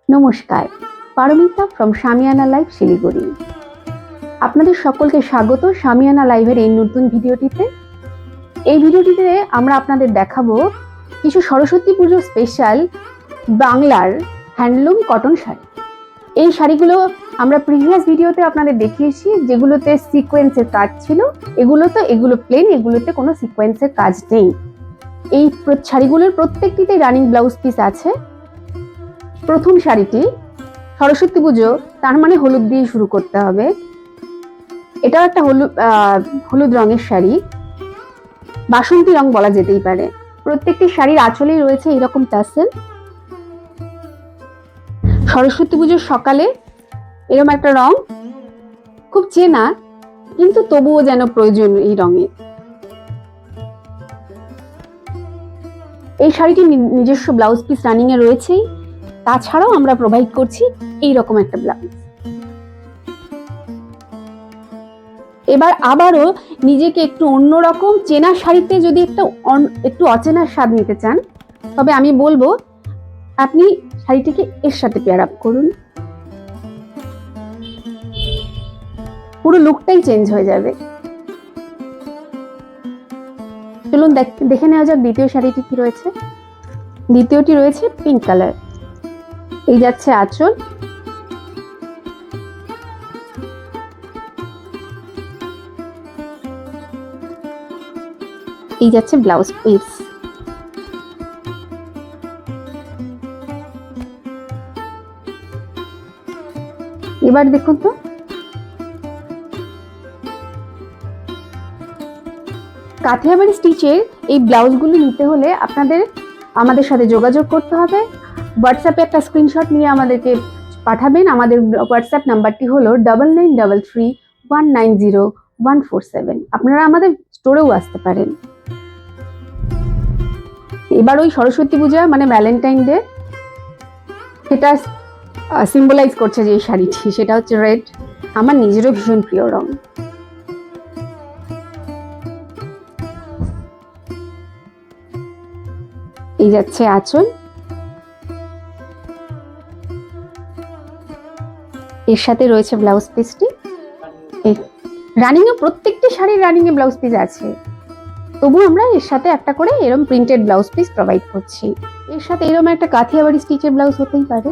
নমস্কার, Paromita from shamiana live Siliguri. আপনাদের সকলকে স্বাগত সামিয়ানা লাইভের এই নতুন ভিডিওটিতে। এই ভিডিওটিতে আমরা আপনাদের দেখাবো কিছু সরস্বতী পুজো স্পেশাল বাংলার হ্যান্ডলুম কটন শাড়ি। এই শাড়িগুলো আমরা প্রিভিয়াস ভিডিওতে আপনাদের দেখিয়েছি, যেগুলোতে সিকোয়েন্সের কাজ ছিল। এগুলো প্লেন, এগুলোতে কোনো সিকোয়েন্সের কাজ নেই। এই শাড়িগুলোর প্রত্যেকটিতে রানিং ব্লাউজ পিস আছে। প্রথম শাড়িটি সরস্বতী পুজো, তার মানে হলুদ দিয়ে শুরু করতে হবে। এটাও একটা হলুদ রঙের শাড়ি, বাসন্তী রং বলা যেতেই পারে। প্রত্যেকটি শাড়ির আঁচলেই রয়েছে এরকম টাসেল। সরস্বতী পুজোর সকালে এরকম একটা রং, খুব চেনা কিন্তু তবুও যেন প্রয়োজন এই রঙের। এই শাড়িটি নিজস্ব ব্লাউজ পিস রানিং এ রয়েছেই, তাছাড়াও আমরা প্রোভাইড করছি এইরকম একটা ব্লাউজ। এবার আবারও নিজেকে একটু অন্যরকম চেনা শাড়িতে যদি একটু অচেনার স্বাদ নিতে চান, তবে আমি বলবো আপনি শাড়িটিকে এর সাথে পেয়ার আপ করুন, পুরো লুকটাই চেঞ্জ হয়ে যাবে। চলুন দেখে নেওয়া যাক দ্বিতীয় শাড়িটি কি রয়েছে। দ্বিতীয়টি রয়েছে পিঙ্ক কালার। এই যাচ্ছে আঁচল, এই যাচ্ছে ব্লাউজ পিস। এবার দেখুন তো, কাথিয়াবাড়ি স্টিচের এই ব্লাউজগুলো নিতে হলে আপনাদের আমাদের সাথে যোগাযোগ করতে হবে। হোয়াটসঅ্যাপে একটা স্ক্রিনশট নিয়ে আমাদেরকে পাঠাবেন। আমাদের হোয়াটসঅ্যাপ নাম্বারটি হলো 9933190147। আপনারা আমাদের স্টোরেও আসতে পারেন। এবার ওই সরস্বতী পূজা মানে ভ্যালেন্টাইন ডে, সেটা সিম্বলাইজ করছে যে শাড়িটি, সেটা হচ্ছে রেড। আমার নিজেরও ভীষণ প্রিয় রং। এই যাচ্ছে আঁচল, এর সাথে রয়েছে ব্লাউজ পিসটি। রানিং এ প্রত্যেকটি শাড়ির রানিং এ ব্লাউজ পিস আছে, তবু আমরা এর সাথে একটা করে এরকম প্রিন্টেড ব্লাউজ পিস প্রোভাইড করছি। এর সাথে এরকম একটা কাথিয়াবাড়ি স্টিচের ব্লাউজ হতেই পারে।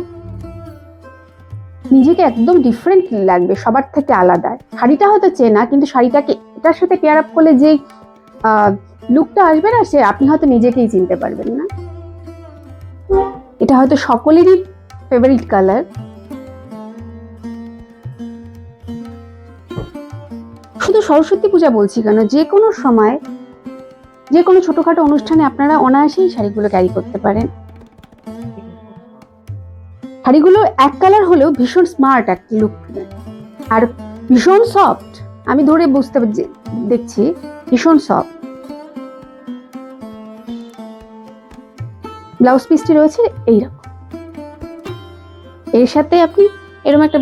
নিজেকে একদম ডিফারেন্ট লাগবে, সবার থেকে আলাদা। শাড়িটা হয়তো চেনা, কিন্তু শাড়িটাকে এটার সাথে পেয়ার আপ করলে যে লুকটা আসবে না, সে আপনি হয়তো নিজেকেই চিনতে পারবেন না। এটা হয়তো সকলেরই ফেভারিট কালার। শুধু সরস্বতী পূজা বলছি কেন, যে কোনো সময় যে কোনো ছোটখাটো অনুষ্ঠানে আপনারা অনায়াসেই শাড়িগুলো ক্যারি করতে পারেন। শাড়িগুলো এক কালার হলেও ভীষণ স্মার্ট একটা লুক আর ভীষণ সফট। আমি ধরে বুঝতে দেখছি ভীষণ সফট। ব্লাউজ পিসটি রয়েছে এইরকম। এর সাথে আপনি এরকম একটা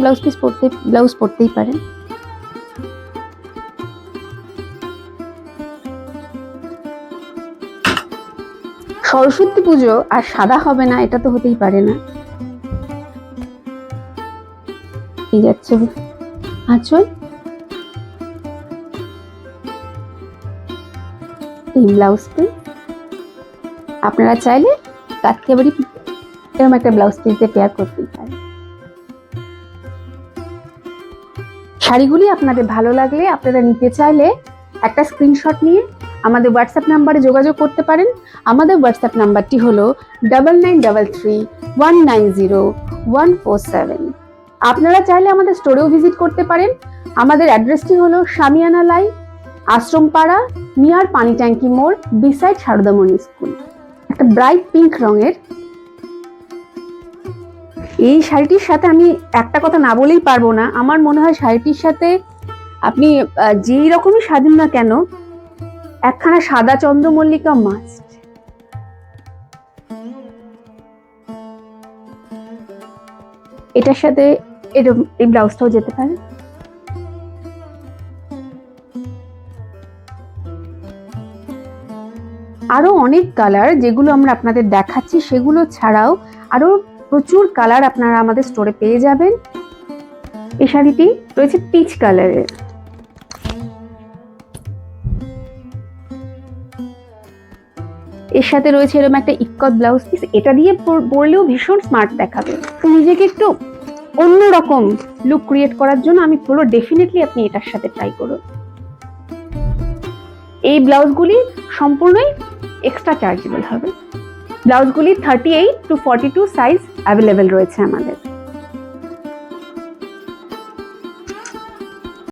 ব্লাউজ পরতেই পারেন। সরস্বতী পুজো আর সাদা হবে না, এটা তো হতেই পারে না। এই যাচ্ছে আঁচল, এই ব্লাউজ পিস। আপনারা চাইলে কাথিয়াবাড়ি এরকম একটা ব্লাউজ পিস দিয়ে পেয়ার করতেই পারেন। শাড়িগুলি আপনাদের ভালো লাগলে, আপনারা নিতে চাইলে একটা স্ক্রিনশট নিয়ে আমাদের হোয়াটসঅ্যাপ নাম্বারে যোগাযোগ করতে পারেন। আমাদের হোয়াটসঅ্যাপ নাম্বারটি হলো 9933190147। আপনারা চাইলে আমাদের স্টোরেও ভিজিট করতে পারেন। আমাদের অ্যাড্রেসটি হলো সামিয়ানা লাইভ, আশ্রমপাড়া, নিয়ার পানি ট্যাঙ্কি মোড়, বিসাইড সারদামণি স্কুল। একটা ব্রাইট পিঙ্ক রঙের এই শাড়িটির সাথে আমি একটা কথা না বলেই পারবো না। আমার মনে হয় শাড়িটির সাথে আপনি যেই রকমই সাজুন না কেন, একখানা সাদা চন্দ্রমল্লিকা মাস্ট। এটার সাথে এই ব্লাউজটাও যেতে পারে। আরো অনেক কালার যেগুলো আমরা আপনাদের দেখাচ্ছি, সেগুলো ছাড়াও আরো প্রচুর কালার আপনারা আমাদের স্টোরে পেয়ে যাবেন। এই শাড়িটি রয়েছে পিচ কালারের। এর সাথে রয়েছে এরকম একটা ইক্কত ব্লাউজ পিস, এটা দিয়ে পরলেও ভীষণ স্মার্ট দেখাবে। তো নিজেকে একটু অন্যরকম লুক ক্রিয়েট করার জন্য আমি বলবো ডেফিনেটলি আপনি এটার সাথে ট্রাই করুন। এই ব্লাউজগুলি সম্পূর্ণই এক্সট্রা চার্জেবল হবে। ব্লাউজগুলি 38 to 42 সাইজ অ্যাভেলেবেল রয়েছে আমাদের।